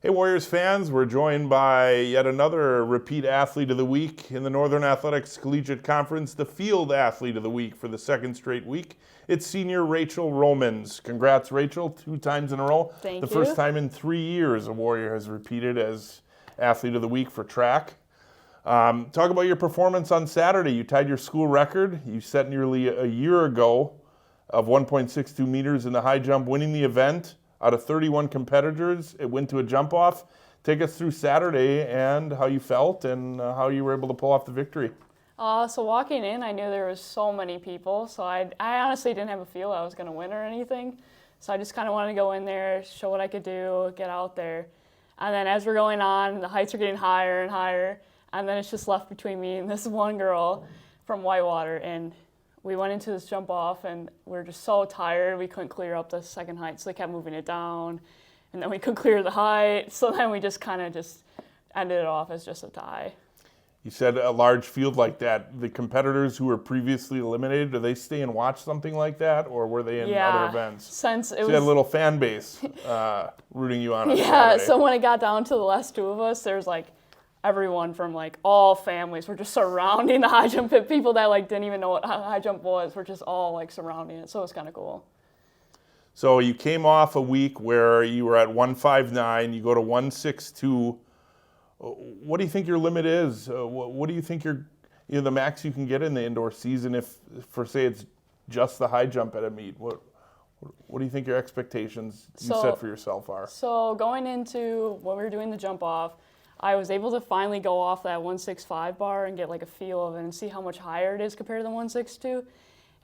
Hey Warriors fans, we're joined by yet another repeat athlete of the week in the Northern Athletics Collegiate Conference, the field athlete of the week for the second straight week. It's senior Rachel Romens. Congrats, Rachel, 2 times in a row. Thank the you. first time in 3 years a Warrior has repeated as athlete of the week for track. Talk about your performance on Saturday. You tied your school record. You set nearly a year ago of 1.62 meters in the high jump, winning the event. Out of 31 competitors, it went to a jump off. Take us through Saturday and how you felt and how you were able to pull off the victory. So walking in, I knew there was so many people, so I honestly didn't have a feel I was going to win or anything. So I just kind of wanted to go in there, show what I could do, get out there. And then as we're going on, the heights are getting higher and higher, and then it's just left between me and this one girl from Whitewater, and we went into this jump off, and we were just so tired, we couldn't clear up the second height, so they kept moving it down, and then we couldn't clear the height, so then we just kind of just ended it off as just a tie. You said a large field like that. The competitors who were previously eliminated, do they stay and watch something like that, or were they in other events? Since it so was, you had a little fan base rooting you on. Yeah, Saturday. So when it got down to the last two of us, there's like everyone from like all families were just surrounding the high jump pit. People that like didn't even know what high jump was were just all like surrounding it. So it was kind of cool. So you came off a week where you were at 159, you go to 162. What do you think your limit is? What do you think the max you can get in the indoor season if for say it's just the high jump at a meet? What do you think your expectations you set for yourself are? So going into when we were doing the jump off, I was able to finally go off that 165 bar and get like a feel of it and see how much higher it is compared to the 162.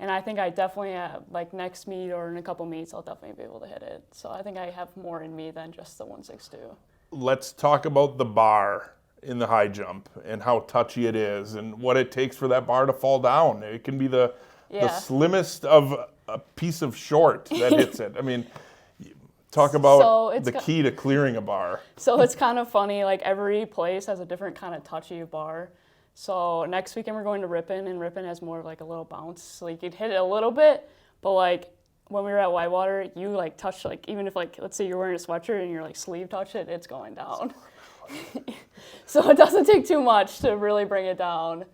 And I think I definitely, like next meet or in a couple meets, I'll definitely be able to hit it. So I think I have more in me than just the 162. Let's talk about the bar in the high jump and how touchy it is and what it takes for that bar to fall down. It can be the slimmest of a piece of short that hits it. I mean, talk about the key to clearing a bar. So it's kind of funny, like every place has a different kind of touchy bar. So next weekend we're going to Ripon, and Ripon has more of like a little bounce. So you could hit it a little bit, but like when we were at Whitewater, you like touch, like even if like, let's say you're wearing a sweatshirt and your like sleeve touch it, it's going down. So it doesn't take too much to really bring it down.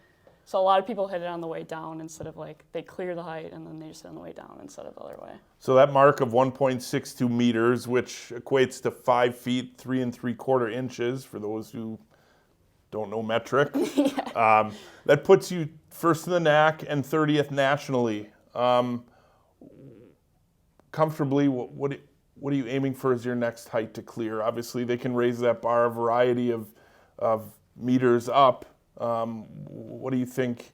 So a lot of people hit it on the way down instead of like, they clear the height and then they just hit on the way down instead of the other way. So that mark of 1.62 meters, which equates to 5 feet, 3 3/4 inches for those who don't know metric, that puts you first in the NACC and 30th nationally. Comfortably, what are you aiming for as your next height to clear? Obviously, they can raise that bar a variety of meters up. What do you think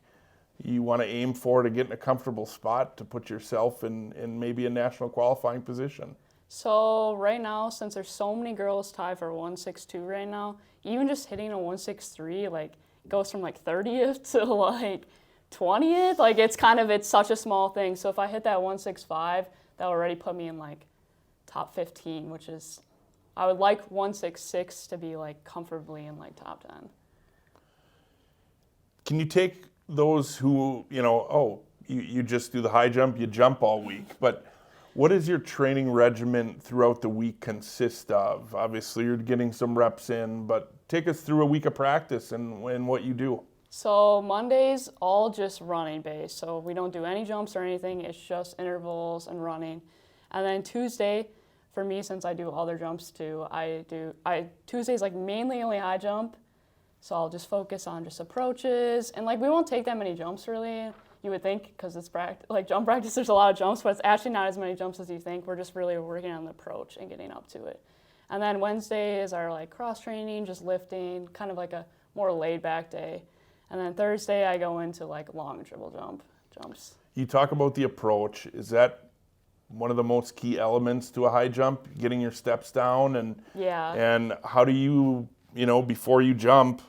you want to aim for to get in a comfortable spot to put yourself in maybe a national qualifying position? So right now, since there's so many girls tied for 162 right now, even just hitting a 163, like it goes from like 30th to like 20th. Like it's such a small thing. So if I hit that 165, that already put me in like top 15, which is, I would like 166 to be like comfortably in like top 10. Can you take those who, you just do the high jump, you jump all week, but what does your training regimen throughout the week consist of? Obviously, you're getting some reps in, but take us through a week of practice and what you do. So Monday's all just running based. So we don't do any jumps or anything. It's just intervals and running. And then Tuesday, for me, since I do other jumps too, Tuesday's like mainly only high jump. So I'll just focus on just approaches. And like we won't take that many jumps really. You would think, because it's jump practice, there's a lot of jumps, but it's actually not as many jumps as you think. We're just really working on the approach and getting up to it. And then Wednesday is our like cross training, just lifting, kind of like a more laid back day. And then Thursday I go into like long triple jumps. You talk about the approach. Is that one of the most key elements to a high jump, getting your steps down? And how do you, before you jump,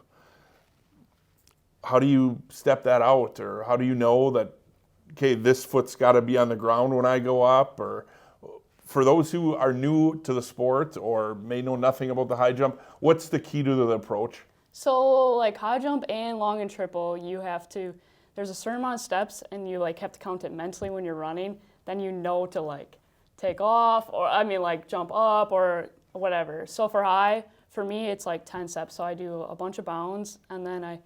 how do you step that out? Or how do you know that, okay, this foot's got to be on the ground when I go up? Or for those who are new to the sport or may know nothing about the high jump, what's the key to the approach? So like high jump and long and triple, there's a certain amount of steps and you like have to count it mentally when you're running. Then you know to like take off or jump up or whatever. So for me, it's like 10 steps. So I do a bunch of bounds, and then I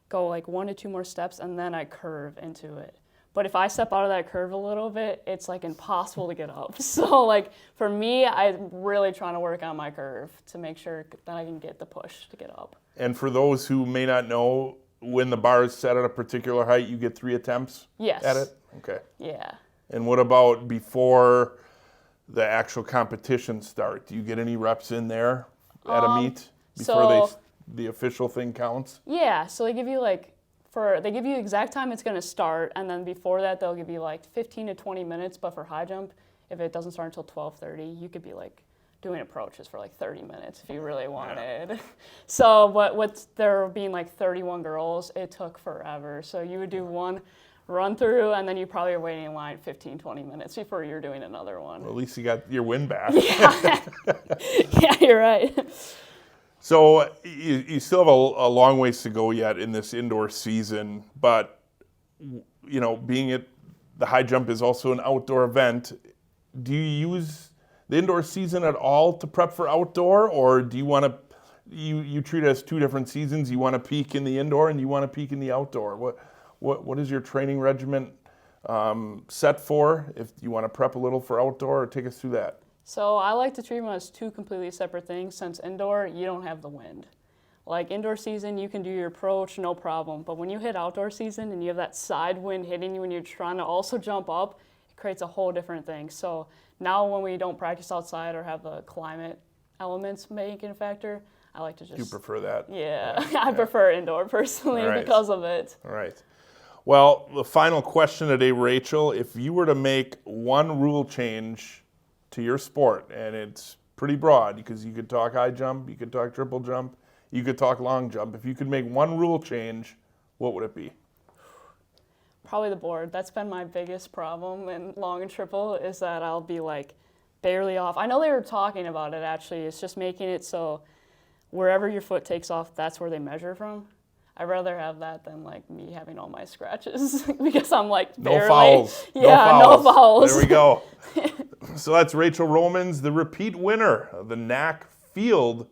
go like 1 to 2 more steps, and then I curve into it. But if I step out of that curve a little bit, it's like impossible to get up. So like for me, I'm really trying to work on my curve to make sure that I can get the push to get up. And for those who may not know, when the bar is set at a particular height, you get 3 attempts at it? Okay. Yeah. And what about before the actual competition start? Do you get any reps in there at a meet before the official thing counts? Yeah, so they give you they give you exact time it's going to start, and then before that they'll give you like 15 to 20 minutes, but for high jump, if it doesn't start until 12:30, you could be like doing approaches for like 30 minutes if you really wanted. Yeah. So what there being like 31 girls, it took forever. So you would do one run through, and then you probably are waiting in line 15, 20 minutes before you're doing another one. Well, at least you got your win back. Yeah, yeah, you're right. So you still have a long ways to go yet in this indoor season, but you know, being the high jump is also an outdoor event. Do you use the indoor season at all to prep for outdoor, or do you want to? You treat it as 2 different seasons. You want to peak in the indoor, and you want to peak in the outdoor. What is your training regimen set for? If you want to prep a little for outdoor, or take us through that. So I like to treat them as 2 completely separate things, since indoor, you don't have the wind. Like indoor season, you can do your approach, no problem. But when you hit outdoor season and you have that side wind hitting you when you're trying to also jump up, it creates a whole different thing. So now when we don't practice outside or have the climate elements making a factor, I like to just... You prefer that? Yeah, I prefer indoor personally because of it. All right. Well, the final question today, Rachel, if you were to make one rule change to your sport, and it's pretty broad because you could talk high jump, you could talk triple jump, you could talk long jump. If you could make one rule change, what would it be? Probably the board. That's been my biggest problem in long and triple, is that I'll be like barely off. I know they were talking about it actually. It's just making it so wherever your foot takes off, that's where they measure from. I'd rather have that than like me having all my scratches because I'm like barely. No fouls. Yeah, no fouls. There we go. So that's Rachel Romens, the repeat winner of the NACC Field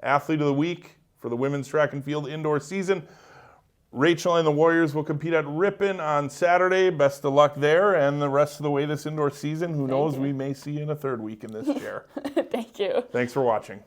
Athlete of the Week for the women's track and field indoor season. Rachel and the Warriors will compete at Ripon on Saturday. Best of luck there and the rest of the way this indoor season. Who knows, we may see you in a 3rd week in this chair. Thank you. Thanks for watching.